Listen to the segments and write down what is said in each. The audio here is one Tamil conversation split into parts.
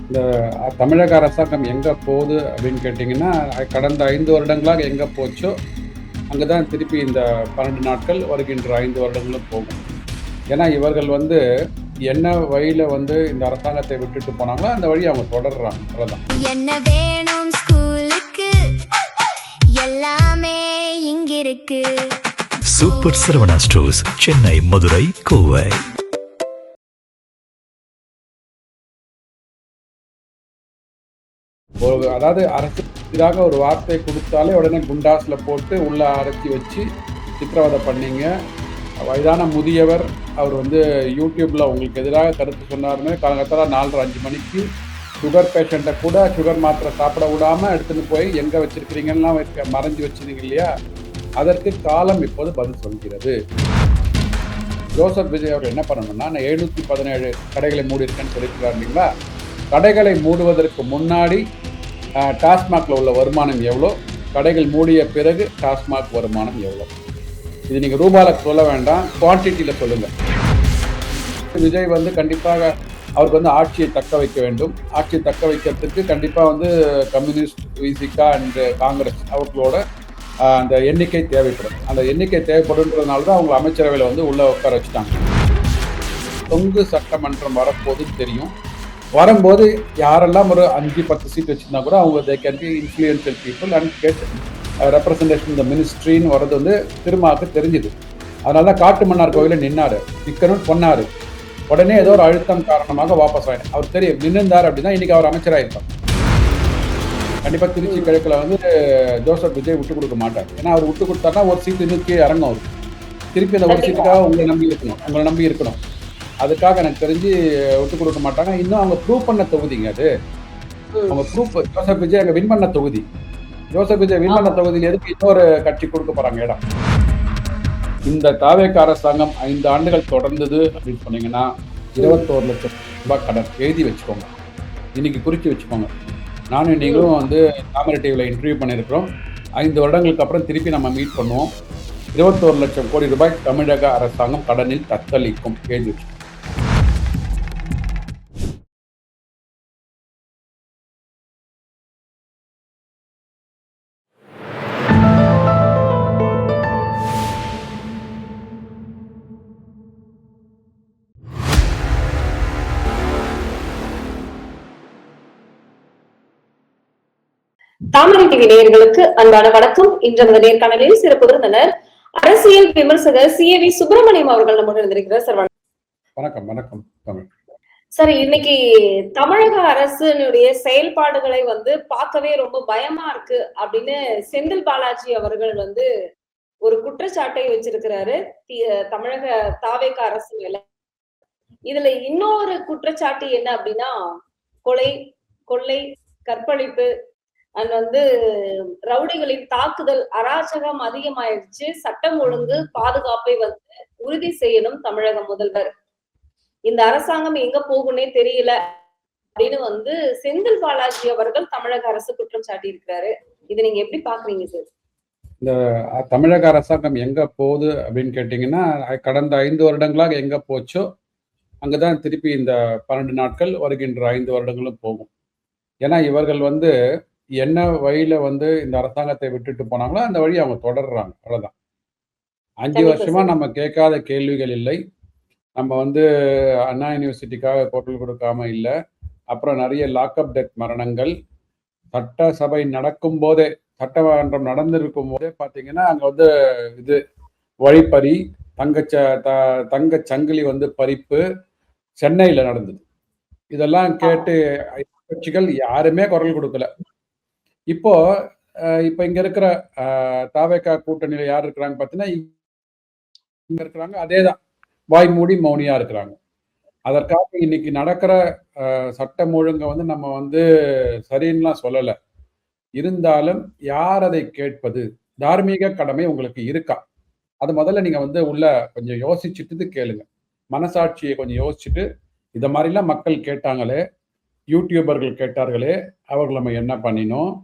இந்த தமிழக அரசாங்கம் எங்கே போகுது அப்படின்னு கேட்டிங்கன்னா, கடந்த 5 வருடங்களாக எங்கே போச்சோ அங்கே தான் திருப்பி இந்த 12 நாட்கள் வருகின்ற 5 வருடங்களும் போகும். ஏன்னா இவர்கள் வந்து என்ன வழியில் வந்து இந்த அரசாங்கத்தை விட்டுட்டு போனாங்களோ அந்த வழி அவங்க தொடர்றாங்க. அவ்வளோதான். என்ன வேணும் ஸ்கூலுக்கு எல்லாமே இங்கிருக்கு. Super Saravana stores, Chennai, Madurai, Kovai. அதாவது அரசுக்காக ஒரு வார்த்தை கொடுத்தாலே உடனே குண்டாஸில் போட்டு உள்ள அரைச்சி வச்சு சித்திரவதை பண்ணீங்க. வயதான முதியவர் அவர் வந்து யூடியூப்பில் உங்களுக்கு எதிராக கருத்து சொன்னாருன்னு காலங்கத்தில் 4:30-5 மணிக்கு சுகர் பேஷண்ட்டை கூட சுகர் மாத்திரை சாப்பிட விடாமல் எடுத்துன்னு போய் எங்கே வச்சுருக்கிறீங்கலாம் மறைஞ்சி வச்சுருந்தீங்க இல்லையா? அதற்கு காலம் இப்போது பதில் சொல்கிறது. ஜோசப் விஜய் அவர் என்ன பண்ணணும்னா, நான் 717 கடைகளை மூடியிருக்கேன்னு சொல்லியிருக்கிறார் இல்லைங்களா? கடைகளை மூடுவதற்கு முன்னாடி டாஸ்மாகில் உள்ள வருமானம் எவ்வளோ, கடைகள் மூடிய பிறகு டாஸ்மாக் வருமானம் எவ்வளோ, இது நீங்கள் ரூபாயில் சொல்ல வேண்டாம், குவான்டிட்டியில் சொல்லுங்கள். விஜய் வந்து கண்டிப்பாக அவருக்கு வந்து ஆட்சியை தக்க வைக்க வேண்டும். ஆட்சியை தக்க வைக்கிறதுக்கு கண்டிப்பாக வந்து கம்யூனிஸ்ட், விசிகா அண்ட் காங்கிரஸ் அவர்களோட அந்த எண்ணிக்கை தேவைப்படும். அந்த எண்ணிக்கை தேவைப்படுன்றதுனால தான் அவங்க அமைச்சரவையில் வந்து உள்ளே உட்கார வச்சுட்டாங்க. தொங்கு சட்டமன்றம் வரப்போதுன்னு தெரியும். வரும்போது யாரெல்லாம் ஒரு 5-10 சீட் வச்சுருந்தா கூட அவங்க they can be influential people and get representation இந்த மினிஸ்ட்ரின்னு வர்றது வந்து திருமாவுக்கு தெரிஞ்சுது. அதனால தான் காட்டு மன்னார் கோவிலில் நின்னார், நிற்கணும்னு சொன்னார். உடனே ஏதோ ஒரு அழுத்தம் காரணமாக வாபஸ் ஆகிடும். அவர் தெரியும் நின்றுந்தார் அப்படின்னா இன்றைக்கி அவர் அமைச்சராகிருப்பார். கண்டிப்பாக திருச்சி கிழக்கில் வந்து ஜோசப் விஜய் விட்டு கொடுக்க மாட்டார். ஏன்னா அவர் விட்டு கொடுத்தாருன்னா ஒரு சீட்டு இன்னும் கீழே இறங்கும். அவர் திருப்பி அந்த ஒரு சீட்டுக்காக உங்களை நம்பி இருக்கணும். அதுக்காக எனக்கு தெரிஞ்சு விட்டு கொடுக்க மாட்டாங்க. இன்னும் அவங்க ப்ரூவ் பண்ண தொகுதிங்க அது. அவங்க ப்ரூஃப் ஜோசப் விஜய் அங்கே வின் பண்ண தொகுதி. ஜோசப் விஜய் வின் பண்ண தொகுதியில் எதுக்கு இன்னொரு கட்சி கொடுக்க போறாங்க இடம்? இந்த தாவேக அரசாங்கம் 5 ஆண்டுகள் தொடர்ந்தது அப்படின்னு சொன்னீங்கன்னா 21 லட்சம் ரூபாய் கடன் எழுதி வச்சுக்கோங்க. இன்னைக்கு குறித்து வச்சுக்கோங்க. நானும் நீங்களும் வந்து தாமரை டிவியில் இன்டர்வியூ பண்ணியிருக்கிறோம். 5 வருடங்களுக்கு அப்புறம் திருப்பி நம்ம மீட் பண்ணுவோம். 21 லட்சம் கோடி ரூபாய் தமிழக அரசாங்கம் கடனில் தத்தளிக்கும். எழுதி வச்சுக்கோங்க. தாமரை டிவி நேயர்களுக்கு அன்பான வணக்கம். இன்று நமது நேர்காணலில் சிறப்பு விருந்தினர் அரசியல் விமர்சகர் CAV சுப்பிரமணியம் அவர்கள் நம்முடன் இருந்திருக்கிறார். சார் வணக்கம். வணக்கம் சார், இன்னைக்கு தமிழக அரசினுடைய செயல்பாடுகளை வந்து பார்க்கவே ரொம்ப பயமா இருக்கு அப்படின்னு செந்தில் பாலாஜி அவர்கள் வந்து ஒரு குற்றச்சாட்டை வச்சிருக்கிறாரு தமிழக தாவேக அரசு மேல. இதுல இன்னொரு குற்றச்சாட்டு என்ன அப்படின்னா, கொலை, கொள்ளை, கற்பழிப்பு அண்ட் வந்து ரவுடிகளின் தாக்குதல், அராஜகம் அதிகமாயிடுச்சு. சட்டம் ஒழுங்கு பாதுகாப்பை வந்து உறுதி செய்யணும் தமிழக முதல்வர். இந்த அரசாங்கம் எங்க போகுன்னே தெரியல அப்படின்னு வந்து செந்தில் பாலாஜி அவர்கள் தமிழக அரசு குற்றம் சாட்டி இருக்கிறாரு. இதை நீங்க எப்படி பாக்குறீங்க சார்? இந்த தமிழக அரசாங்கம் எங்க போகுது அப்படின்னு கேட்டீங்கன்னா, கடந்த 5 வருடங்களாக எங்க போச்சோ அங்கதான் திருப்பி இந்த 12 நாட்கள் வருகின்ற 5 வருடங்களும் போகும். ஏன்னா இவர்கள் வந்து என்ன வழியில வந்து இந்த அரசாங்கத்தை விட்டுட்டு போனாங்களோ அந்த வழி அவங்க தொடர்றாங்க. அவ்வளவுதான். 5 வருஷமா நம்ம கேட்காத கேள்விகள் இல்லை. நம்ம வந்து அண்ணா யூனிவர்சிட்டிக்காக குரல் கொடுக்காம இல்லை. அப்புறம் நிறைய லாக்அப் டெத் மரணங்கள், சட்டசபை நடக்கும் போதே, சட்டமன்றம் நடந்திருக்கும் போதே பார்த்தீங்கன்னா அங்கே வந்து இது வழிப்பறி, தங்க சங்கிலி வந்து பறிப்பு சென்னையில் நடந்தது. இதெல்லாம் கேட்டு கட்சிகள் யாருமே குரல் கொடுக்கல. இப்போ இங்க இருக்கிற தாவேகா கூட்டணியில யார் இருக்கிறாங்க பார்த்தீங்கன்னா, இங்க இருக்கிறாங்க. அதேதான், வாய் மூடி மௌனியா இருக்கிறாங்க. அதற்காக இன்னைக்கு நடக்கிற சட்டம் ஒழுங்க வந்து நம்ம வந்து சரின்னுலாம் சொல்லலை. இருந்தாலும் யார் அதை கேட்பது? தார்மீக கடமை உங்களுக்கு இருக்கா? அது முதல்ல நீங்க வந்து உள்ள கொஞ்சம் யோசிச்சுட்டு கேளுங்க. மனசாட்சியை கொஞ்சம் யோசிச்சுட்டு, இத மாதிரிலாம் மக்கள் கேட்டாங்களே, யூடியூபர்கள் கேட்டார்களே, அவர்கள் நம்ம என்ன பண்ணினோம்?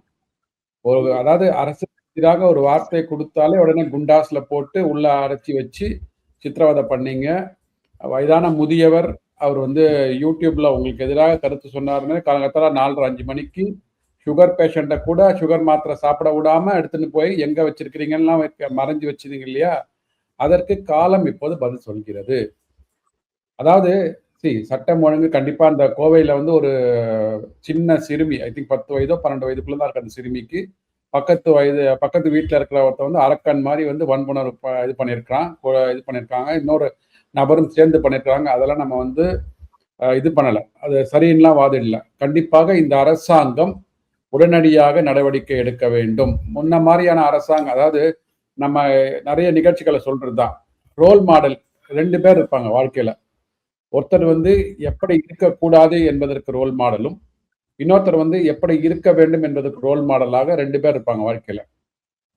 அதாவது அரசு எதிராக ஒரு வார்த்தை கொடுத்தாலே உடனே குண்டாஸ்ல போட்டு உள்ள அரைச்சி வச்சு சித்திரவதை பண்ணீங்க. வயதான முதியவர் அவர் வந்து யூடியூப்ல உங்களுக்கு எதிராக கருத்து சொன்னாருன்னு காலங்கத்தால 4:30 5 மணிக்கு சுகர் பேஷண்ட்டை கூட சுகர் மாத்திரை சாப்பிட விடாம எடுத்துன்னு போய் எங்க வச்சிருக்கிறீங்கலாம் மறைஞ்சு வச்சிருந்தீங்க இல்லையா, அதற்கு காலம் இப்போது பதில் சொல்கிறது. அதாவது சட்டம் ஒழுங்கு கண்டிப்பா அந்த கோவையில வந்து ஒரு சின்ன சிறுமி, ஐ திங்க் 10 வயதோ 12 வயதுக்குள்ள தான் இருக்கு அந்த சிறுமிக்கு. பக்கத்து வீட்டுல இருக்கிற ஒருத்தன் வந்து அரக்கன் மாதிரி வந்து வன்புணர்வு இது பண்ணியிருக்காங்க. இன்னொரு நபரும் சேர்ந்து பண்ணியிருக்காங்க. அதெல்லாம் நம்ம வந்து இது பண்ணல. அது சரின்னுலாம் வாதிடல. கண்டிப்பாக இந்த அரசாங்கம் உடனடியாக நடவடிக்கை எடுக்க வேண்டும். முன்ன மாதிரியான அரசாங்கம், அதாவது நம்ம நிறைய நிகழ்ச்சிகளை சொல்றதுதான், ரோல் மாடல் 2 பேர் இருப்பாங்க வாழ்க்கையில. ஒருத்தர் வந்து எப்படி இருக்கக்கூடாது என்பதற்கு ரோல் மாடலும், இன்னொருத்தர் வந்து எப்படி இருக்க வேண்டும் என்பதற்கு ரோல் மாடலாக 2 பேர் இருப்பாங்க வாழ்க்கையில.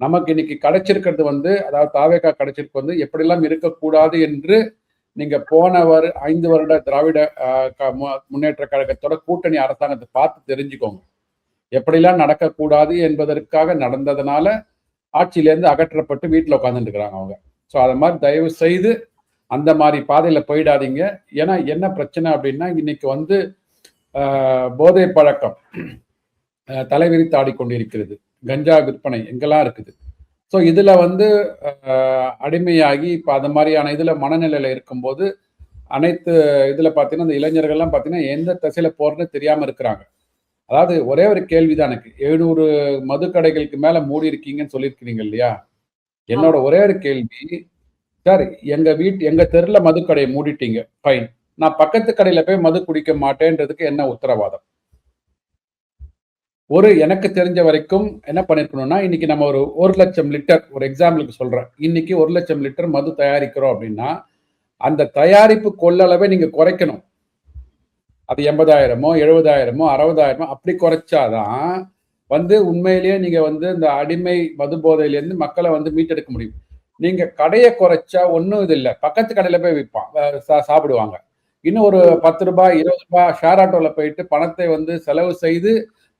நமக்கு இன்னைக்கு கிடைச்சிருக்கிறது வந்து, அதாவது தாவேகா கிடைச்சிருக்கு வந்து எப்படிலாம் இருக்கக்கூடாது என்று நீங்க போன 5 வருட திராவிட முன்னேற்ற கழகத்தோட கூட்டணி அரசாங்கத்தை பார்த்து தெரிஞ்சுக்கோங்க. எப்படிலாம் நடக்கக்கூடாது என்பதற்காக நடந்ததுனால ஆட்சியிலேருந்து அகற்றப்பட்டு வீட்டில் உட்காந்துட்டு இருக்கிறாங்க அவங்க. ஸோ அதை மாதிரி தயவு செய்து அந்த மாதிரி பாதையில போயிடாதீங்க. ஏன்னா என்ன பிரச்சனை அப்படின்னா, இன்னைக்கு வந்து போதை பழக்கம் தலைவிரித்து ஆடிக்கொண்டிருக்கிறது. கஞ்சா விற்பனை எங்கெல்லாம் இருக்குது. ஸோ இதுல வந்து அடிமையாகி இப்போ அந்த மாதிரியான இதுல மனநிலையில இருக்கும்போது அனைத்து இதுல பார்த்தீங்கன்னா இந்த இளைஞர்கள்லாம் பார்த்தீங்கன்னா எந்த திசையில போறதுன்னு தெரியாம இருக்கிறாங்க. அதாவது ஒரே ஒரு கேள்விதான் எனக்கு, 700 மதுக்கடைகளுக்கு மேல மூடி இருக்கீங்கன்னு சொல்லியிருக்கிறீங்க இல்லையா? என்னோட ஒரே ஒரு கேள்வி, சார் எங்க தெருல மதுக்கடையை மூடிட்டீங்க, ஃபைன். நான் பக்கத்து கடையில போய் மது குடிக்க மாட்டேன்றதுக்கு என்ன உத்தரவாதம்? எனக்கு தெரிஞ்ச வரைக்கும் என்ன பண்ணிருக்கணும்னா, இன்னைக்கு நம்ம ஒரு 1,00,000 லிட்டர், ஒரு எக்ஸாம்பிளுக்கு சொல்றேன், இன்னைக்கு 1,00,000 லிட்டர் மது தயாரிக்கிறோம் அப்படின்னா அந்த தயாரிப்பு கொள்ளளவை நீங்க குறைக்கணும். அது 80,000மோ 70,000மோ 60,000மோ அப்படி குறைச்சாதான் வந்து உண்மையிலேயே நீங்க வந்து இந்த அடிமை மது போதையிலேருந்து மக்களை வந்து மீட்டெடுக்க முடியும். நீங்க கடையை குறைச்சா ஒன்றும் இது இல்லை, பக்கத்து கடையில போய் விற்பான், சாப்பிடுவாங்க. இன்னும் ஒரு 10 ரூபாய் 20 ரூபாய் ஷேர் ஆட்டோல போயிட்டு பணத்தை வந்து செலவு செய்து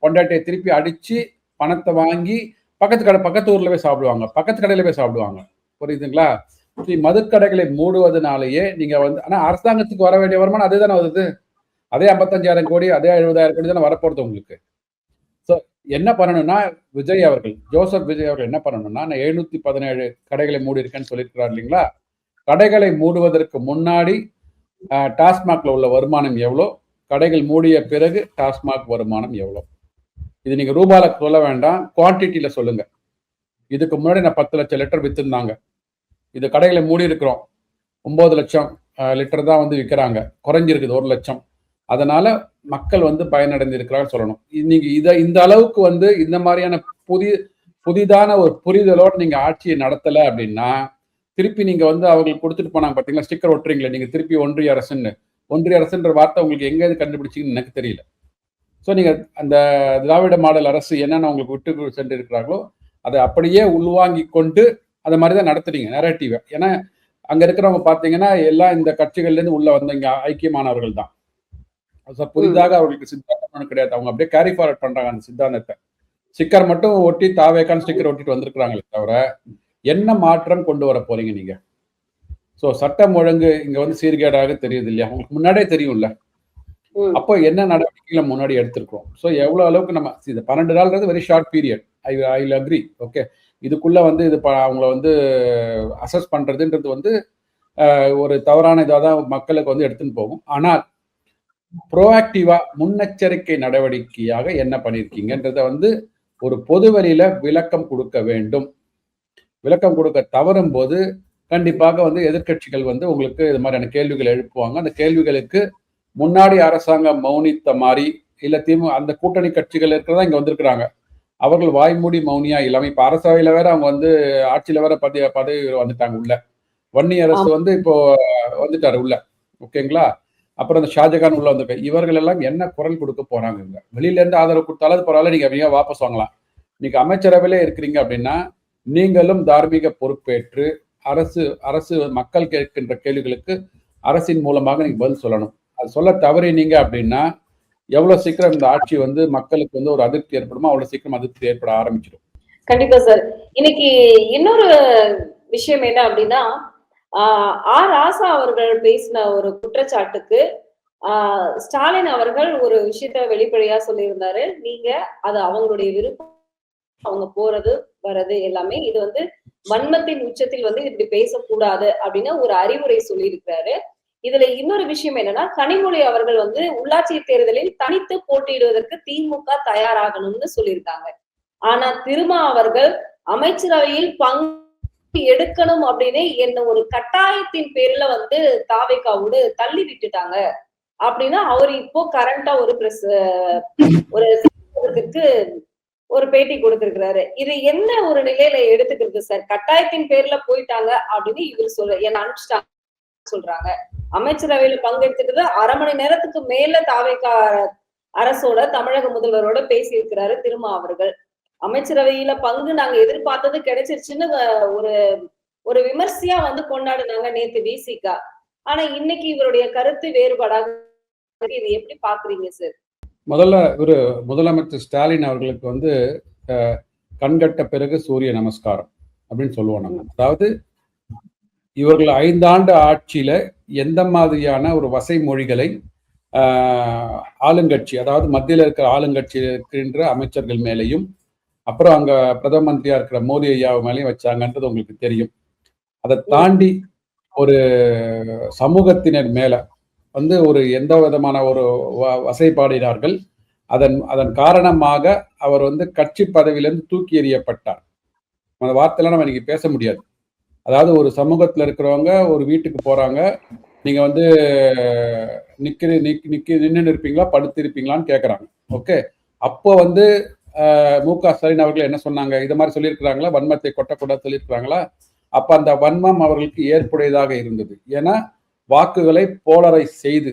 பொண்டாட்டியை திருப்பி அடிச்சு பணத்தை வாங்கி பக்கத்து ஊர்ல போய் சாப்பிடுவாங்க, பக்கத்து கடையில போய் சாப்பிடுவாங்க. புரியுதுங்களா? மதுக்கடைகளை மூடுவதனாலேயே நீங்க வந்து, ஆனா அரசாங்கத்துக்கு வர வேண்டிய வருமானம் அதே தானே வருது. அதே 55,000 கோடி, அதே 70,000 கோடி தானே வரப்போறது உங்களுக்கு. ஸோ என்ன பண்ணணும்னா, ஜோசப் விஜய் அவர்கள் என்ன பண்ணணும்னா, நான் 717 கடைகளை மூடி இருக்கேன்னு சொல்லியிருக்கிறார் இல்லைங்களா? கடைகளை மூடுவதற்கு முன்னாடி டாஸ்மாக்ல உள்ள வருமானம் எவ்வளோ, கடைகள் மூடிய பிறகு டாஸ்மாக் வருமானம் எவ்வளோ, இது நீங்க ரூபால சொல்ல வேண்டாம், குவான்டிட்டியில சொல்லுங்க. இதுக்கு முன்னாடி நான் 10 லட்சம் லிட்டர் வித்துருந்தாங்க, இது கடைகளை மூடி இருக்கிறோம் 9 லட்சம் லிட்டர் தான் வந்து விற்கிறாங்க, குறைஞ்சிருக்குது 1 லட்சம். அதனால மக்கள் வந்து பயனடைந்திருக்கிறார்கள் சொல்லணும். நீங்க இந்த அளவுக்கு வந்து இந்த மாதிரியான புதிதான ஒரு புரிதலோடு நீங்க ஆட்சியை நடத்தல அப்படின்னா, திருப்பி நீங்க வந்து அவங்களுக்கு கொடுத்துட்டு போனாங்க பாத்தீங்களா, ஸ்டிக்கர் ஒட்டுறீங்களே நீங்க திருப்பி ஒன்றிய அரசுன்ற வார்த்தை உங்களுக்கு எங்க கண்டுபிடிச்சிங்கன்னு எனக்கு தெரியல. ஸோ நீங்க அந்த திராவிட மாடல் அரசு என்னென்ன உங்களுக்கு விட்டு சென்று இருக்கிறாங்களோ அதை அப்படியே உள்வாங்கி கொண்டு அந்த மாதிரிதான் நடத்துறீங்க நரேட்டிவை. ஏன்னா அங்க இருக்கிறவங்க பாத்தீங்கன்னா எல்லாம் இந்த கட்சிகள்ல இருந்து உள்ள வந்த இங்க ஐக்கியமானவர்கள் தான். புதிதாக அவர்களுக்கு சித்தாந்தம் கிடையாது, அவங்க அப்படியே கேரி ஃபார்வர்ட் பண்றாங்க அந்த சித்தாந்தத்தை. ஸ்டிக்கர் மட்டும் ஒட்டி தாவேக்கான ஸ்டிக்கர் ஒட்டிட்டு வந்திருக்கிறாங்களே தவிர என்ன மாற்றம் கொண்டு வர போறீங்க நீங்க? ஸோ சட்டம் ஒழுங்கு இங்க வந்து சீர்கேடாக தெரியுது இல்லையா, உங்களுக்கு முன்னாடியே தெரியும்ல. அப்போ என்ன நடவடிக்கைகளை முன்னாடி எடுத்திருக்கோம். ஸோ எவ்வளவு அளவுக்கு நம்ம இது 12 நாள்ன்றது very short period, I agree, okay. இதுக்குள்ள வந்து இது அவங்கள வந்து அசஸ் பண்றதுன்றது வந்து ஒரு தவறான இதாக தான் மக்களுக்கு வந்து எடுத்துன்னு போகும். ஆனால் ப்ரோஆக்டிவா முன்னெச்சரிக்கை நடவடிக்கையாக என்ன பண்ணிருக்கீங்கன்றத வந்து ஒரு பொது வழியில விளக்கம் கொடுக்க வேண்டும். விளக்கம் கொடுக்க தவறும் போது கண்டிப்பாக வந்து எதிர்கட்சிகள் வந்து உங்களுக்கு இது மாதிரியான கேள்விகள் எழுப்புவாங்க. அந்த கேள்விகளுக்கு முன்னாடி அரசாங்கம் மௌனித்த மாதிரி இல்ல அந்த கூட்டணி கட்சிகள் இருக்கிறதா இங்க வந்திருக்கிறாங்க, அவர்கள் வாய்மூடி மௌனியா இல்லாம இப்ப அரசவையில வேற அவங்க வந்து ஆட்சியில வேற பதவி வந்துட்டாங்க உள்ள. வன்னி அரசு வந்து இப்போ வந்துட்டாரு உள்ள, ஓகேங்களா? அப்புறம் அந்த ஷாஜகான் உள்ள வந்திருக்க, இவர்கள் எல்லாம் என்ன குரல் கொடுக்க போறாங்க? வெளியில இருந்து ஆதரவு கொடுத்தாலும் பரவாயில்ல, நீங்க அப்படியே வாபஸ் வாங்கலாம். இன்னைக்கு அமைச்சரவையிலே இருக்கிறீங்க அப்படின்னா நீங்களும் தார்மீக பொறுப்பேற்று அரசு மக்கள் கேட்கின்ற கேள்விகளுக்கு அரசின் மூலமாக நீங்க பதில் சொல்லணும். அது சொல்ல தவறினீங்க அப்படின்னா எவ்வளவு சீக்கிரம் இந்த ஆட்சி வந்து மக்களுக்கு வந்து ஒரு அதிருப்தி ஏற்படுமோ அவ்வளவு சீக்கிரம் அதிருப்தி ஏற்பட ஆரம்பிச்சிடும். கண்டிப்பா சார். இன்னைக்கு இன்னொரு விஷயம் என்ன அப்படின்னா, ராசா அவர்கள் பேசின ஒரு குற்றச்சாட்டுக்கு ஸ்டாலின் அவர்கள் ஒரு விஷயத்த வெளிப்படையா சொல்லியிருந்தாரு. நீங்க அது அவங்களுடைய விருப்பம், அவங்க போறது வர்றது எல்லாமே இது வந்து வன்மத்தின் உச்சத்தில் வந்து இப்படி பேசக்கூடாது அப்படின்னு ஒரு அறிவுரை சொல்லியிருக்கிறாரு. இதுல இன்னொரு விஷயம் என்னன்னா, கனிமொழி அவர்கள் வந்து உள்ளாட்சி தேர்தலில் தனித்து போட்டியிடுவதற்கு திமுக தயாராகணும்னு சொல்லியிருக்காங்க. ஆனா திருமா அவர்கள் அமைச்சரவையில் பங்கு எடுக்கணும் அப்படின்னு என்ன ஒரு கட்டாயத்தின் பேர்ல வந்து தாவேகாவோடு தள்ளி விட்டுட்டாங்க அப்படின்னா அவர் இப்போ கரண்டா ஒரு ஒரு ஒரு பேட்டி கொடுத்திருக்கிறாரு. இது என்ன ஒரு நிலையில எடுத்துக்கிறது சார்? கட்டாயத்தின் பேர்ல போயிட்டாங்க அப்படின்னு இவர் என்ன அனுப்பிச்சிட்டாங்க சொல்றாங்க. அமைச்சரவையில பங்கெடுத்துட்டு 1/2 மணி நேரத்துக்கு மேல தாவேகா அரசோட தமிழக முதல்வரோட பேசி இருக்கிறாரு திருமா அவர்கள். அமைச்சரவையில பங்கு நாங்க எதிர்பார்த்தது கிடைச்சிருச்சுன்னு ஒரு ஒரு விமர்சையா வந்து கொண்டாடுனாங்க நேத்து விசிகா. ஆனா இன்னைக்கு இவருடைய கருத்து வேறுபாடாக இது எப்படி பாக்குறீங்க சார்? முதல்ல ஒரு முதலமைச்சர் ஸ்டாலின் அவர்களுக்கு வந்து கண்கட்ட பிறகு சூரிய நமஸ்காரம் அப்படின்னு சொல்லுவோம் நம்ம. அதாவது இவர்கள் 5 ஆண்டு ஆட்சியில எந்த மாதிரியான ஒரு வசை மொழிகளை ஆளுங்கட்சி, அதாவது மத்தியில் இருக்கிற ஆளுங்கட்சி இருக்கின்ற அமைச்சர்கள் மேலையும் அப்புறம் அங்க பிரதம மந்திரியா இருக்கிற மோடி ஐயா மேலையும் வச்சாங்கன்றது உங்களுக்கு தெரியும். அதை தாண்டி ஒரு சமூகத்தினர் மேல வந்து ஒரு எந்த விதமான ஒரு வசைப்பாடினார்கள். அதன் காரணமாக அவர் வந்து கட்சி பதவியிலிருந்து தூக்கி எறியப்பட்டார். அந்த வார்த்தையெல்லாம் நம்ம இன்னைக்கு பேச முடியாது. அதாவது ஒரு சமூகத்துல இருக்கிறவங்க ஒரு வீட்டுக்கு போறாங்க, நீங்க வந்து நின்று இருப்பீங்களா படுத்து இருப்பீங்களான்னு கேட்கறாங்க. ஓகே, அப்போ வந்து மு.க. ஸ்டாலின் அவர்கள் என்ன சொன்னாங்க? இது மாதிரி சொல்லியிருக்கிறாங்களா? வன்மத்தை கொட்டக்கூடாது சொல்லியிருக்கிறாங்களா? அப்ப அந்த வன்மம் அவர்களுக்கு ஏற்புடையதாக இருந்தது. ஏன்னா வாக்குகளை போலரைஸ் செய்து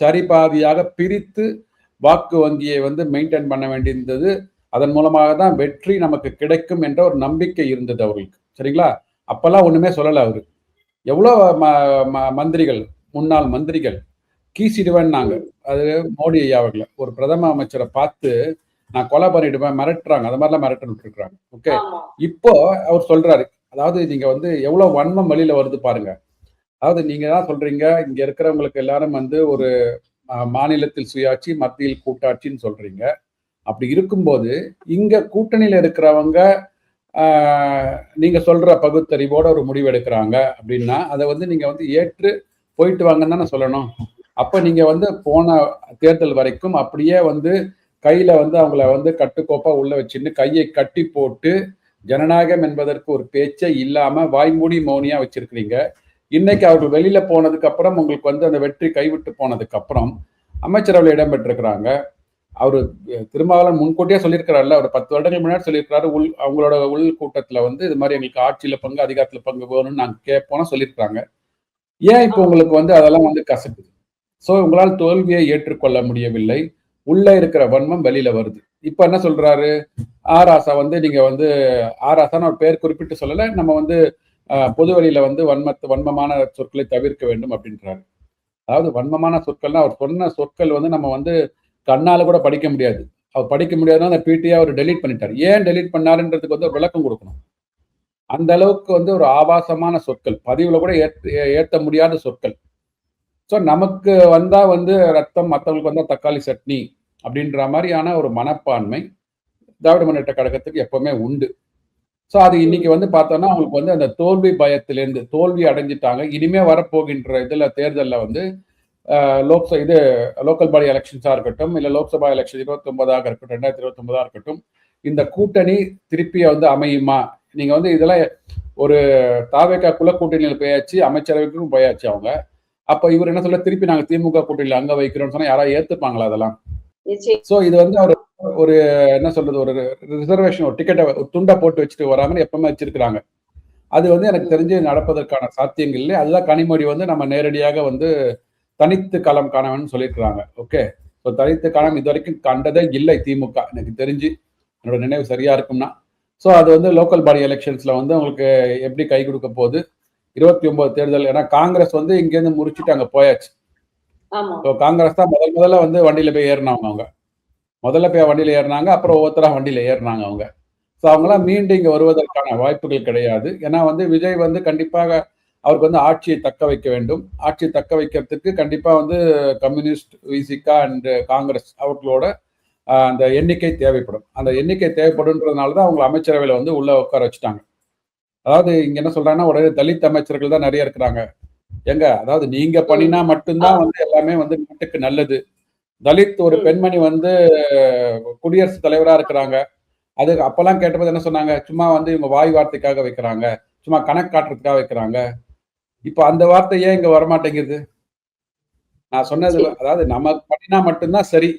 சரிபாதியாக பிரித்து வாக்கு வங்கியை வந்து மெயின்டைன் பண்ண வேண்டியிருந்தது. அதன் மூலமாக தான் வெற்றி நமக்கு கிடைக்கும் என்ற ஒரு நம்பிக்கை இருந்தது அவர்களுக்கு. சரிங்களா? அப்பெல்லாம் ஒண்ணுமே சொல்லல அவரு. எவ்வளோ மந்திரிகள், முன்னாள் மந்திரிகள் கீசிடுவேன்னாங்க. அது மோடி ஐயா அவர்களை ஒரு பிரதம அமைச்சரை பார்த்து நான் கொலை பண்ணிடுவேன் மிரட்டுறாங்க. அது மாதிரிலாம் மிரட்டு விட்டுருக்காங்க. ஓகே, இப்போ அவர் சொல்றாரு, அதாவது நீங்க வந்து எவ்வளவு வன்மம் வழியில வருது பாருங்க. அதாவது நீங்க தான் சொல்றீங்க இங்க இருக்கிறவங்களுக்கு எல்லாரும் வந்து ஒரு மாநிலத்தில் சுயாட்சி மத்தியில் கூட்டாட்சின்னு சொல்றீங்க. அப்படி இருக்கும்போது இங்க கூட்டணியில இருக்கிறவங்க நீங்க சொல்ற பகுத்தறிவோட ஒரு முடிவு எடுக்கிறாங்க அப்படின்னா அதை வந்து நீங்க வந்து ஏற்று போயிட்டு வாங்கன்னு தானே சொல்லணும். அப்ப நீங்க வந்து போன தேர்தல் வரைக்கும் அப்படியே வந்து கையில வந்து அவங்கள வந்து கட்டுக்கோப்பா உள்ள வச்சுன்னு கையை கட்டி போட்டு ஜனநாயகம் என்பதற்கு ஒரு பேச்சே இல்லாம வாய்மூடி மௌனியா வச்சிருக்கிறீங்க. இன்னைக்கு அவர்கள் வெளியில போனதுக்கு அப்புறம் உங்களுக்கு வந்து அந்த வெற்றி கைவிட்டு போனதுக்கு அப்புறம் அமைச்சரவையில் இடம்பெற்றிருக்கிறாங்க. அவரு திருமாவளவன் முன்கூட்டியே சொல்லியிருக்கிறாருல்ல, ஒரு 10 வருடங்கள் முன்னாடி சொல்லியிருக்கிறாரு. அவங்களோட உள் கூட்டத்துல வந்து இது மாதிரி எங்களுக்கு ஆட்சியில பங்கு அதிகாரத்துல பங்கு வேணும்னு நாங்க கேட்போம்னா சொல்லியிருக்கிறாங்க. ஏன் இப்போ உங்களுக்கு வந்து அதெல்லாம் வந்து கசக்குது? சோ உங்களால் தோல்வியை ஏற்றுக்கொள்ள முடியவில்லை. உள்ள இருக்கிற வன்மம் வெளியில வருது. இப்ப என்ன சொல்றாரு? ஆராசா வந்து நீங்க வந்து ஆராசான்னு ஒரு பேர் குறிப்பிட்டு சொல்லல, நம்ம வந்து பொது வழியில வந்து வன்மமான சொற்களை தவிர்க்க வேண்டும் அப்படின்றாரு. அதாவது வன்மமான சொற்கள்னா அவர் சொன்ன சொற்கள் வந்து நம்ம வந்து கண்ணால கூட படிக்க முடியாது. அவர் படிக்க முடியாதுன்னா அந்த பிடிஐ அவர் டெலீட் பண்ணிட்டார். ஏன் டெலீட் பண்ணாருன்றதுக்கு வந்து ஒரு விளக்கம் கொடுக்கணும். அந்த அளவுக்கு வந்து ஒரு ஆபாசமான சொற்கள், பதிவுல கூட ஏற்ற முடியாத சொற்கள். ஸோ நமக்கு வந்தா வந்து ரத்தம், மற்றவங்களுக்கு வந்தா தக்காளி சட்னி அப்படின்ற மாதிரியான ஒரு மனப்பான்மை திராவிட முன்னேற்ற கழகத்துக்கு எப்பவுமே உண்டு. ஸோ அது இன்னைக்கு வந்து பார்த்தோம்னா அவங்களுக்கு வந்து அந்த தோல்வி பயத்திலேருந்து தோல்வி அடைஞ்சிட்டாங்க. இனிமே வரப்போகின்ற இதுல தேர்தலில் வந்து லோக்கல் பாடி எலெக்ஷன்ஸா இருக்கட்டும், இல்ல லோக்சபா எலெக்ஷன் 29 இருக்கட்டும், 2029 இருக்கட்டும், இந்த கூட்டணி திருப்பி வந்து அமையுமா? நீங்க வந்து இதெல்லாம் ஒரு தாவேகா குல கூட்டணியில் போயாச்சு, அமைச்சரவைக்கும் போயாச்சு அவங்க. அப்ப இவர் என்ன சொல்ல, திருப்பி நாங்க திமுக கூட்டணியில் அங்க வைக்கிறோம்னு சொன்னா யாராவது ஏத்துப்பாங்களா அதெல்லாம்? சோ இது வந்து ஒரு என்ன சொல்றது, ஒரு ரிசர்வேஷன், ஒரு டிக்கெட்டை துண்டை போட்டு வச்சுட்டு வராமன்னு எப்பவுமே வச்சிருக்கிறாங்க. அது வந்து எனக்கு தெரிஞ்சு நடப்பதற்கான சாத்தியங்கள் இல்லை. அதுதான் கனிமொழி வந்து நம்ம நேரடியாக வந்து தனித்து களம் காண வேணும்னு சொல்லியிருக்கிறாங்க. ஓகே, ஸோ தனித்து களம் இது வரைக்கும் கண்டதே இல்லை திமுக, எனக்கு தெரிஞ்சு, என்னோட நினைவு சரியா இருக்கும்னா. ஸோ அது வந்து லோக்கல் பாடி எலெக்ஷன்ஸ்ல வந்து உங்களுக்கு எப்படி கை கொடுக்க போகுது? 29 தேர்தல். ஏன்னா காங்கிரஸ் வந்து இங்கேருந்து முறிச்சுட்டு அங்க போயாச்சு. காங்கிரஸ் தான் முதல்ல வந்து வண்டியில போய் ஏறினாங்க. அவங்க முதல்ல போய் வண்டியில ஏறினாங்க, அப்புறம் ஒவ்வொருத்தரா வண்டியில ஏறினாங்க அவங்க. ஸோ அவங்களாம் மீண்டும் இங்க வருவதற்கான வாய்ப்புகள் கிடையாது. ஏன்னா வந்து விஜய் வந்து கண்டிப்பாக அவருக்கு வந்து ஆட்சியை தக்க வைக்க வேண்டும். ஆட்சியை தக்க வைக்கிறதுக்கு கண்டிப்பாக வந்து கம்யூனிஸ்ட், விசிகா அண்ட் காங்கிரஸ் அவர்களோட அந்த எண்ணிக்கை தேவைப்படும். அந்த எண்ணிக்கை தேவைப்படுன்றதுனால தான் அவங்க அமைச்சரவையில் வந்து உள்ள உட்கார வச்சுட்டாங்க. அதாவது இங்க என்ன சொல்றாங்கன்னா, உடனே தலித் அமைச்சர்கள் தான் நிறைய இருக்கிறாங்க. ஏங்க, அதாவது நீங்க பண்ணினா மட்டும்தான் வந்து எல்லாமே வந்து நாட்டுக்கு நல்லது. தலித் ஒரு பெண்மணி வந்து குடியரசுத் தலைவரா இருக்கிறாங்க. அது அப்பெல்லாம் கேட்டபோது என்ன சொன்னாங்க? சும்மா வந்து இவங்க வாய் வார்த்தைக்காக வைக்கிறாங்க, சும்மா கணக்கு காட்டுறதுக்காக வைக்கிறாங்க. இப்ப அந்த வார்த்தை ஏன் இங்க வரமாட்டேங்குது? நான் சொன்னது அதாவது நம்ம பண்ணினா மட்டும்தான் சரி.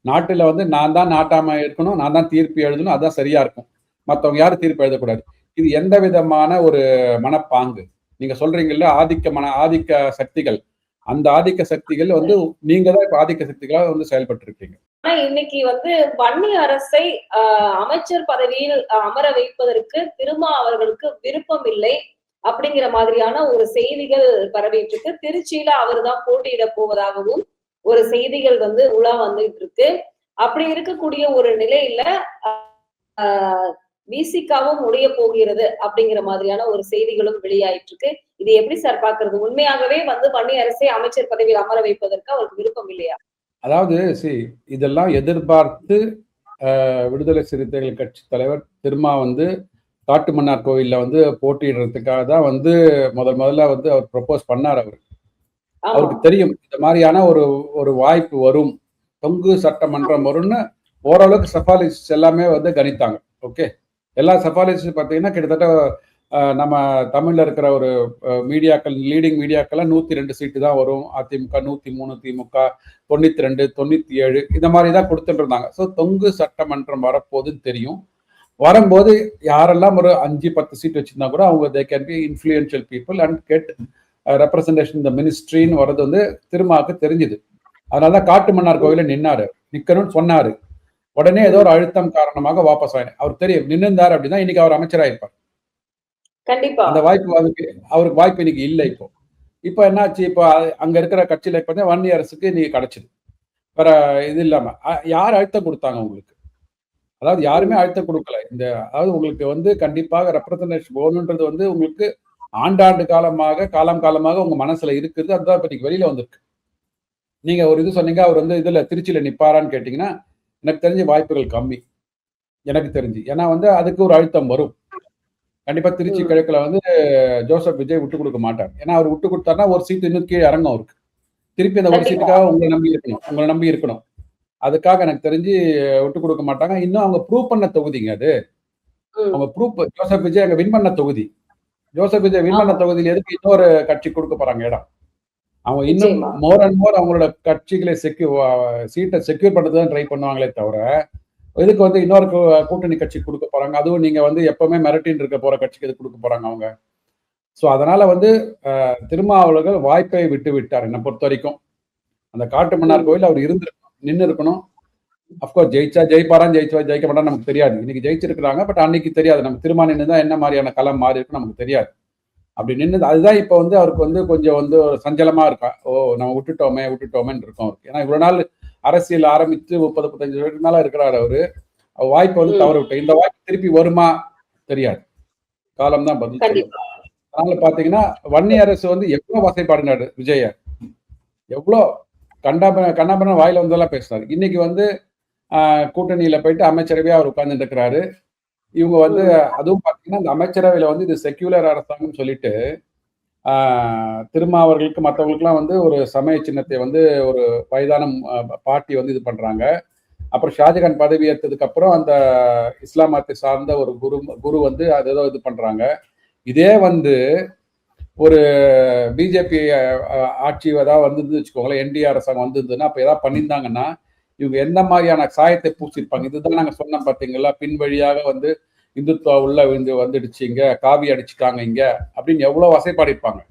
நாட்டுல வந்து நான் தான் நாட்டாம இருக்கணும், நான் தான் தீர்ப்பு எழுதணும், அதுதான் சரியா இருக்கும். மத்தவங்க யாரும் தீர்ப்பு எழுதக்கூடாது. இது எந்த விதமான ஒரு மனப்பாங்கு? நீங்க சொல்றீங்கல்ல ஆதிக்க சக்திகள். அந்த ஆதிக்க சக்திகள் வந்து நீங்க தான் இப்ப ஆதிக்க சக்திகளா வந்து செயல்பட்டு இருக்கீங்க. ஆனா இன்னைக்கு வந்து வன்னி அரசை அமைச்சர் பதவியில் அமர வைப்பதற்கு திருமா அவர்களுக்கு விருப்பம் இல்லை அப்படிங்கிற மாதிரியான ஒரு செய்திகள் பரவிட்டு இருக்கு. திருச்சியில அவர் தான் போட்டியிட போவதாகவும் ஒரு செய்திகள் வந்து உலா வந்துட்டு இருக்கு. அப்படி இருக்கக்கூடிய ஒரு நிலையில விசிகாவும் முடிய போகிறது அப்படிங்கிற மாதிரியான ஒரு செய்திகளும் வெளியாயிட்டு இருக்கு. இது எப்படி சார் பாக்குறது? உண்மையாகவே வந்து வன்னி அரசை அமைச்சர் பதவியில் அமர வைப்பதற்கு அவருக்கு விருப்பம் இல்லையா? அதாவது இதெல்லாம் எதிர்பார்த்து விடுதலை சிறுத்தைகள் கட்சி தலைவர் திருமா வந்து காட்டுமன்னார் கோவில்ல வந்து போட்டியிடுறதுக்காக தான் வந்து முதல்ல வந்து அவர் ப்ரொபோஸ் பண்ணார். அவருக்கு தெரியும் இந்த மாதிரியான ஒரு வாய்ப்பு வரும், தொங்கு சட்டமன்றம் வரும்னு ஓரளவுக்கு சஃபாலிஸ்ட் எல்லாமே வந்து கணித்தாங்க. ஓகே, எல்லா சஃபாலிஸ்ட் பார்த்தீங்கன்னா கிட்டத்தட்ட நம்ம தமிழ்ல இருக்கிற ஒரு மீடியாக்கள், லீடிங் மீடியாக்கள்லாம் 102 சீட்டு தான் வரும். அதிமுக 103, திமுக 92, 97 இந்த மாதிரி தான் கொடுத்துட்டு இருந்தாங்க. ஸோ தொங்கு சட்டமன்றம் வரப்போகுதுன்னு தெரியும். வரும்போது யாரெல்லாம் ஒரு 5-10 சீட் வச்சிருந்தா கூட அவங்க they can be influential people and get representation இந்த மினிஸ்ட்ரின்னு வர்றது வந்து திருமாவுக்கு தெரிஞ்சுது. அதனால காட்டுமன்னார் கோவில நிக்கணும்னு சொன்னாரு. உடனே ஏதோ ஒரு அழுத்தம் காரணமாக வாபஸ் ஆயின. அவர் தெரியும் நின்னுந்தார் அப்படின்னா இன்னைக்கு அவர் அமைச்சராயிருப்பார். கண்டிப்பா அந்த வாய்ப்பு அவருக்கு வாய்ப்பு இன்னைக்கு இல்லை. இப்போ என்னாச்சு? இப்போ அங்க இருக்கிற கட்சியில இப்ப வன்னி அரசுக்கு நீங்க கிடைச்சது வேற இது இல்லாம யார் அழுத்தம் கொடுத்தாங்க உங்களுக்கு? அதாவது யாருமே அழுத்தம் கொடுக்கல. அதாவது உங்களுக்கு வந்து கண்டிப்பாக ரெப்ரசன்டேஷன் போகணுன்றது வந்து உங்களுக்கு ஆண்டாண்டு காலமாக உங்க மனசுல இருக்குது. அதுதான் இப்ப இன்னைக்கு வெளியில வந்திருக்கு. நீங்க ஒரு இது சொன்னீங்க, அவர் வந்து இதுல திருச்சியில நிப்பாரான்னு கேட்டீங்கன்னா எனக்கு தெரிஞ்ச வாய்ப்புகள் கம்மி, எனக்கு தெரிஞ்சு. ஏன்னா வந்து அதுக்கு ஒரு அழுத்தம் வரும் கண்டிப்பா. திருச்சி கிழக்குல வந்து ஜோசப் விஜய் விட்டு கொடுக்க மாட்டார். ஏன்னா அவர் விட்டு கொடுத்தாருன்னா ஒரு சீட்டு இன்னும் கீழே இறங்கும் அவருக்கு. திருப்பி அந்த ஒரு சீட்டுக்காக உங்களை நம்பி இருக்கணும். அதுக்காக எனக்கு தெரிஞ்சு விட்டு கொடுக்க மாட்டாங்க. இன்னும் அவங்க ப்ரூவ் பண்ண தொகுதிங்க அது. அவங்க ஜோசப் விஜய் அங்க வின் பண்ண தொகுதி. ஜோசப் விஜய் வின் பண்ண தொகுதியில் எதுக்கு இன்னொரு கட்சி கொடுக்க போறாங்க இடம்? அவங்க இன்னும் மோர் அண்ட் மோர் அவங்களோட கட்சிகளை சீட்டை செக்யூர் பண்றதுதான் ட்ரை பண்ணுவாங்களே தவிர இதுக்கு வந்து இன்னொரு கூட்டணி கட்சி கொடுக்க போறாங்க. அதுவும் நீங்க வந்து எப்பவுமே மிரட்டின்னு இருக்க போற கட்சிக்கு எது கொடுக்க போறாங்க அவங்க? ஸோ அதனால வந்து திருமாவளவர்கள் வாய்ப்பை விட்டு விட்டார். என்னை பொறுத்த வரைக்கும் அந்த காட்டுமன்னார் கோயில் அவர் நின்று இருக்கணும். அப்கோர்ஸ் ஜெயிப்பாரான்னு ஜெயிக்க மாட்டான்னு நமக்கு தெரியாது. இன்னைக்கு ஜெயிச்சிருக்கிறாங்க, பட் அன்னைக்கு தெரியாது. நம்ம திருமா நின்று தான் என்ன மாதிரியான களம் மாறி இருக்கு நமக்கு தெரியாது. அப்படி நின்று அதுதான் இப்போ வந்து அவருக்கு வந்து கொஞ்சம் வந்து சஞ்சலமா இருக்கா. நம்ம விட்டுட்டோமேன்னு இருக்கோம் அவருக்கு. ஏன்னா இவ்வளவு நாள் அரசியல் ஆரம்பித்து 30-35 வருஷத்துக்கு மேல இருக்கிறாரு அவரு. வாய்ப்பை வந்து தவற விட்டு இந்த வாய்ப்பு திருப்பி வருமா தெரியாது. காலம் தான் பதில். அதனால பாத்தீங்கன்னா வன்னி அரசு வந்து எவ்வளவு வசைப்பாடுனாரு விஜய, எவ்வளோ கண்ணாபன வாயில வந்தெல்லாம் பேசினாரு. இன்னைக்கு வந்து கூட்டணியில போயிட்டு அமைச்சரவையா அவர் உட்கார்ந்துட்டு இருக்கிறாரு. இவங்க வந்து அதுவும் பாத்தீங்கன்னா இந்த அமைச்சரவையில வந்து இது செக்யூலர் அரசாங்கம் சொல்லிட்டு திருமாவர்களுக்கு மற்றவங்களுக்குலாம் வந்து ஒரு சமய சின்னத்தை வந்து ஒரு வயதான பாட்டி வந்து இது பண்றாங்க. அப்புறம் ஷாஜகான் பதவி ஏற்றதுக்கு அப்புறம் அந்த இஸ்லாம் மதத்தை சார்ந்த ஒரு குரு வந்து அது ஏதோ இது பண்றாங்க. இதே வந்து ஒரு பிஜேபி ஆட்சி ஏதாவது வந்தது வச்சுக்கோங்களேன், என்டிஏ அரசாங்கம் வந்திருந்ததுன்னா அப்ப ஏதாவது பண்ணியிருந்தாங்கன்னா இவங்க எந்த மாதிரியான சாயத்தை பூசிருப்பாங்க? இதுதான் நாங்க சொன்னோம் பாத்தீங்களா, பின் வழியாக வந்து இந்துத்துவா உள்ள வந்துடுச்சு, இங்க காவி அடிச்சுட்டாங்க இங்க அப்படின்னு எவ்வளவு வசைப்பாடிருப்பாங்க.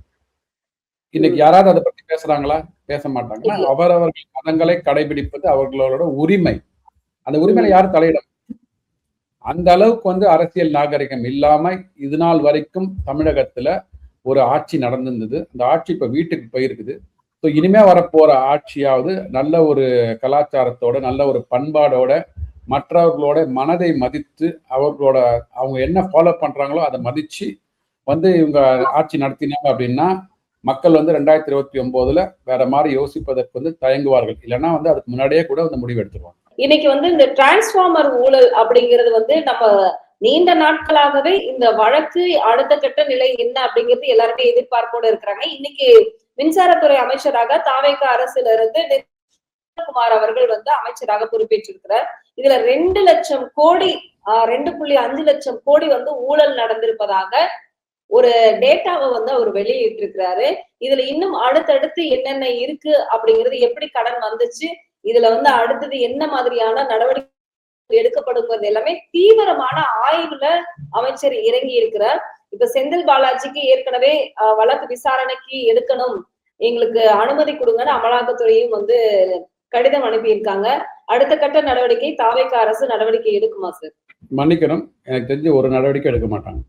இன்னைக்கு யாராவது அதை பத்தி பேசுறாங்களா? பேச மாட்டாங்க. அவரவர்கள் மதங்களை கடைபிடிப்பது அவர்களோட உரிமை. அந்த உரிமையில யாரும் தலையிட அந்த அளவுக்கு வந்து அரசியல் நாகரிகம் இல்லாம இது நாள் வரைக்கும் தமிழகத்துல ஒரு ஆட்சி நடந்திருந்தது. அந்த ஆட்சி இப்ப வீட்டுக்கு போயிருக்குது. ஸோ இனிமே வரப்போற ஆட்சியாவது நல்ல ஒரு கலாச்சாரத்தோட, நல்ல ஒரு பண்பாடோட, மற்றவர்களோட மனதை மதித்து அவங்க என்ன ஃபாலோ பண்றாங்களோ அதை மதிச்சு வந்து இவங்க ஆட்சி நடத்தினாங்க அப்படின்னா மக்கள் வந்து 2029 வேற மாதிரி யோசிப்பதற்கு வந்து தயங்குவார்கள். இல்லைன்னா வந்து அதுக்கு முன்னாடியே கூட அந்த முடிவு எடுத்துருவாங்க. இன்னைக்கு வந்து இந்த டிரான்ஸ்பார்மர் ஊழல் அப்படிங்கிறது வந்து நம்ம நீண்ட நாட்களாகவே இந்த வழக்கு அடுத்த கட்ட நிலை என்ன அப்படிங்கிறது எல்லாருமே எதிர்பார்ப்போட இருக்கிறாங்க. இன்னைக்கு மின்சாரத்துறை அமைச்சராக தாவேக அரசுல இருந்து குமார் அவர்கள் வந்து அமைச்சராக பொறுப்பேற்றிருக்கிறார். இதுல 2 லட்சம் கோடி 2.5 லட்சம் கோடி வந்து ஊழல் நடந்திருப்பதாக ஒரு டேட்டாவை வந்து அவர் வெளியிட்டிருக்கிறாரு. இதுல இன்னும் அடுத்தடுத்து என்னென்ன இருக்கு அப்படிங்கிறது, எப்படி கடன் வந்துச்சு, இதுல வந்து அடுத்தது என்ன மாதிரியான நடவடிக்கை எடுக்கப்படுங்கிறது எல்லாமே தீவிரமான ஆய்வுல அமைச்சர் இறங்கி இருக்கிறார். இப்ப செந்தில் பாலாஜிக்கு ஏற்கனவே வழக்கு விசாரணைக்கு எடுக்கணும், எங்களுக்கு அனுமதி கொடுங்கன்னு அமலாக்கத்துறையும் வந்து கடிதம் அனுப்பியிருக்காங்க. அடுத்த கட்ட நடவடிக்கை தாவேக அரசு நடவடிக்கை எடுக்குமா சார்? மன்னிக்கணும், எனக்கு தெரிஞ்சு ஒரு நடவடிக்கை எடுக்க மாட்டாங்க.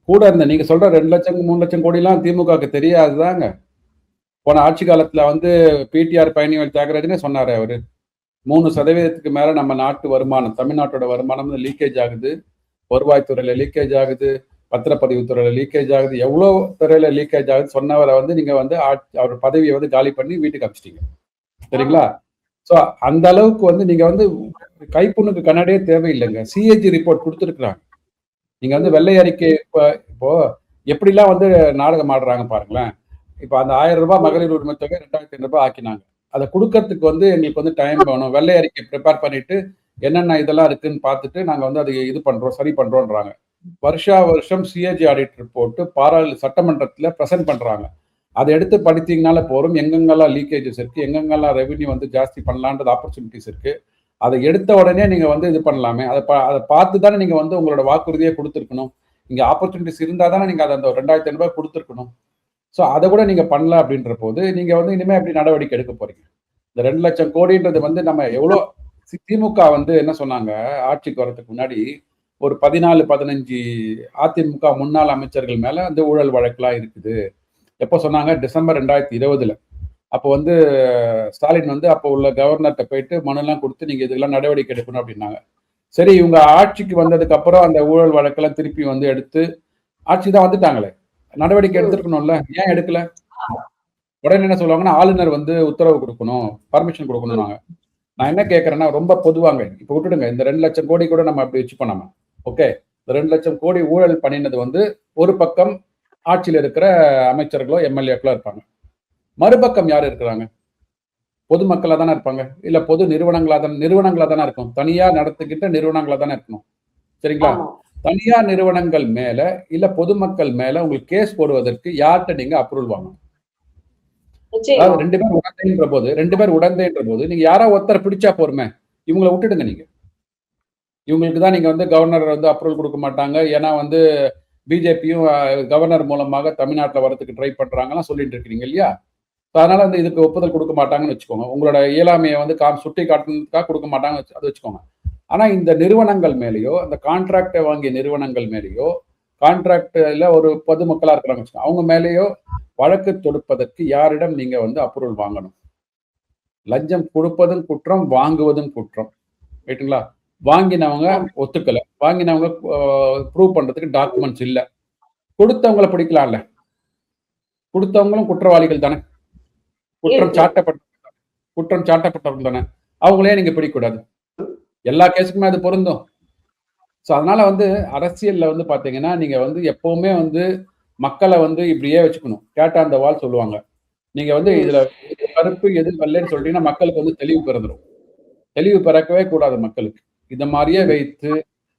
கூட இருந்த நீங்க சொல்ற 2 லட்சம் 3 லட்சம் கோடிலாம் திமுகவுக்கு தெரியாதுதாங்க. போன ஆட்சி காலத்துல வந்து பிடிஆர் பழனிவேல் தியாகராஜனே சொன்னாரு. அவரு 3% மேல நம்ம நாட்டு வருமானம், தமிழ்நாட்டோட வருமானம் லீக்கேஜ் ஆகுது, வருவாய்த்துறையில லீக்கேஜ் ஆகுது, பத்திரப்பதிவு துறையில லீக்கேஜ் ஆகுது, எவ்வளவு துறையில லீக்கேஜ் ஆகுது சொன்னவரை வந்து நீங்க வந்து அவர் பதவியை வந்து காலி பண்ணி வீட்டுக்கு அனுப்பிச்சிட்டீங்க. சரிங்களா? ஸோ அந்த அளவுக்கு வந்து நீங்க வந்து கைப்புண்ணுக்கு கண்ணாடியே தேவையில்லைங்க. சிஏஜி ரிப்போர்ட் கொடுத்துருக்குறாங்க. நீங்க வந்து வெள்ளை அறிக்கை இப்போ எப்படிலாம் வந்து நாடகம் ஆடுறாங்க பாருங்களேன். இப்போ அந்த 1000 ரூபாய் மகளிர் உரிமை தொகை 2500 ரூபாய் ஆக்கினாங்க. அதை கொடுக்கறதுக்கு வந்து எங்களுக்கு வந்து டைம் வேணும். வெள்ளை அறிக்கை ப்ரிப்பேர் பண்ணிட்டு என்னென்ன இதெல்லாம் இருக்குன்னு பார்த்துட்டு நாங்க வந்து அதை இது பண்றோம், சரி பண்றோம்ன்றாங்க. வருஷம் சிஏஜி ஆடிட் ரிப்போர்ட் சட்டமன்றத்துல பிரசன்ட் பண்றாங்க. அதை எடுத்து படித்தீங்கனால போறோம், எங்கெங்கெல்லாம் லீக்கேஜஸ் இருக்கு, எங்கெங்கெல்லாம் ரெவன்யூ வந்து ஜாஸ்தி பண்ணலான்றது ஆப்பர்ச்சுனிட்டிஸ் இருக்கு. அதை எடுத்த உடனே நீங்க வந்து இது பண்ணலாமே. அதை பார்த்து தானே நீங்க வந்து உங்களோட வாக்குறுதியை கொடுத்துருக்கணும். இங்க ஆப்பர்ச்சுனிட்டிஸ் இருந்தா தானே நீங்க அதை அந்த 2500 ரூபாய் கொடுத்துருக்கணும். ஸோ அதை கூட நீங்க பண்ணல அப்படின்ற போது நீங்க வந்து இனிமே எப்படி நடவடிக்கை எடுக்க போறீங்க? இந்த 2 லட்சம் கோடின்றது வந்து நம்ம எவ்வளோ திமுக வந்து என்ன சொன்னாங்க, ஆட்சிக்கு வரதுக்கு முன்னாடி ஒரு 14-15 அதிமுக முன்னாள் அமைச்சர்கள் மேல அந்த ஊழல் வழக்குலாம் இருக்குது. எப்போ சொன்னாங்க? டிசம்பர் 2020. அப்போ வந்து ஸ்டாலின் வந்து அப்போ உள்ள கவர்னர்கிட்ட போயிட்டு மனுலாம் கொடுத்து நீங்க இதெல்லாம் நடவடிக்கை எடுக்கணும் அப்படின்னாங்க. சரி, இவங்க ஆட்சிக்கு வந்ததுக்கு அப்புறம் அந்த ஊழல் வழக்கெல்லாம் திருப்பி வந்து எடுத்து ஆட்சி தான் வந்துட்டாங்களே, நடவடிக்கை எடுத்துருக்கணும்ல, ஏன் எடுக்கல? உடனே என்ன சொல்லுவாங்கன்னா ஆளுநர் வந்து உத்தரவு கொடுக்கணும், பர்மிஷன் கொடுக்கணும். நான் என்ன கேட்கறேன்னா ரொம்ப பொதுவாங்க, இப்போ விட்டுடுங்க, இந்த 2 லட்சம் கோடி கூட நம்ம அப்படி வச்சு பண்ணாம, ஓகே, இந்த 2 லட்சம் கோடி ஊழல் பண்ணினது வந்து ஒரு பக்கம் ஆட்சியில் இருக்கிற அமைச்சர்களோ எம்எல்ஏக்களோ இருப்பாங்க, மறுபக்கம் யார் இருக்கிறாங்க? பொதுமக்களா தானே இருப்பாங்க, இல்ல பொது நிறுவனங்களா தானே இருக்கும், தனியார் நடத்துகின்ற நிறுவனங்களா தானே இருக்கணும். சரிங்களா? தனியார் நிறுவனங்கள் மேல இல்ல பொதுமக்கள் மேல உங்களுக்கு கேஸ் போடுவதற்கு யார்கிட்ட நீங்க அப்ரூவல் வாங்கணும்? அதாவது 2 பேர் உடந்தைன்ற போது நீங்க யாரா ஒருத்தர் பிடிச்சா போருமே, இவங்களை விட்டுடுங்க. நீங்க இவங்களுக்கு தான் நீங்க வந்து கவர்னர் வந்து அப்ரூவல் கொடுக்க மாட்டாங்க, ஏன்னா வந்து பிஜேபியும் கவர்னர் மூலமாக தமிழ்நாட்டில் வரதுக்கு ட்ரை பண்றாங்கலாம் சொல்லிட்டு இருக்கிறீங்க இல்லையா? அதனால வந்து இதுக்கு ஒப்புதல் கொடுக்க மாட்டாங்கன்னு வச்சுக்கோங்க. உங்களோட இயலாமையை வந்து சுட்டி காட்டுறதுக்காக கொடுக்க மாட்டாங்க அதை வச்சுக்கோங்க. ஆனா இந்த நிறுவனங்கள் மேலேயோ, அந்த கான்ட்ராக்டை வாங்கிய நிறுவனங்கள் மேலேயோ, கான்ட்ராக்ட்ல ஒரு பொதுமக்களா இருக்கிறாங்க வச்சுக்கோங்க, அவங்க மேலேயோ வழக்கு தொடுப்பதற்கு யாரிடம் நீங்க வந்து அப்ரூவல் வாங்கணும்? லஞ்சம் கொடுப்பதும் குற்றம், வாங்குவதும் குற்றம். ரைட்டுங்களா? வாங்கினவங்க ஒத்துக்கல, வாங்கினவங்க ப்ரூவ் பண்றதுக்கு டாக்குமெண்ட்ஸ் இல்ல, கொடுத்தவங்களை பிடிக்கலாம்ல, கொடுத்தவங்களும் குற்றவாளிகள் தானே, குற்றம் சாட்டப்பட்டவர்கள் தானே, அவங்களே நீங்க பிடிக்கக்கூடாது. எல்லா கேஸுக்குமே அது பொருந்தும். ஸோ அதனால வந்து அரசியல்ல வந்து பாத்தீங்கன்னா நீங்க வந்து எப்பவுமே வந்து மக்களை வந்து இப்படியே வச்சுக்கணும். கேட்டா அந்த வால் சொல்லுவாங்க. நீங்க வந்து இதுல எது கருப்பு எது வெள்ளைன்னு சொல்லிட்டீங்கன்னா மக்களுக்கு வந்து தெளிவு பிறந்துடும். தெளிவு பிறக்கவே கூடாது மக்களுக்கு. இந்த மாதிரியே வைத்து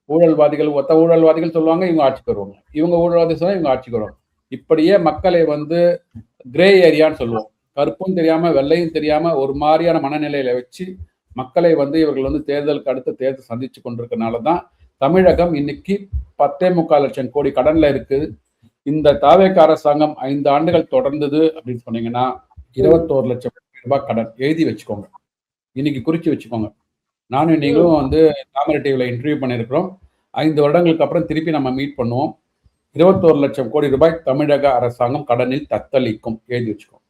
ஒத்த ஊழல்வாதிகள் சொல்லுவாங்க, இவங்க ஆட்சிக்கு வருவாங்க, இவங்க ஊழல்வாதி சொல்லுவாங்க, இவங்க ஆட்சிக்கு வருவாங்க. இப்படியே மக்களை வந்து கிரே ஏரியான்னு சொல்லுவோம், கருப்பும் தெரியாம வெள்ளையும் தெரியாம ஒரு மாதிரியான மனநிலையில வச்சு மக்களை வந்து இவர்கள் வந்து தேர்தலுக்கு அடுத்த தேர்தல் சந்திச்சு கொண்டிருக்கிறதுனாலதான் தமிழகம் இன்னைக்கு 10.25 லட்சம் கோடி கடன்ல இருக்கு. இந்த தாவேக அரசாங்கம் 5 ஆண்டுகள் தொடர்ந்தது அப்படின்னு சொன்னீங்கன்னா 21 லட்சம் ரூபாய் கடன். எழுதி வச்சுக்கோங்க, இன்னைக்கு குறிச்சு வச்சுக்கோங்க. நானும் நீங்களும் வந்து தாமரை டிவில இன்டர்வியூ பண்ணியிருக்கிறோம். 5 வருடங்களுக்கு அப்புறம் திருப்பி நம்ம மீட் பண்ணுவோம். 21 லட்சம் கோடி ரூபாய் தமிழக அரசாங்கம் கடனில் தத்தளிக்கும். எழுதி வச்சுக்கோங்க.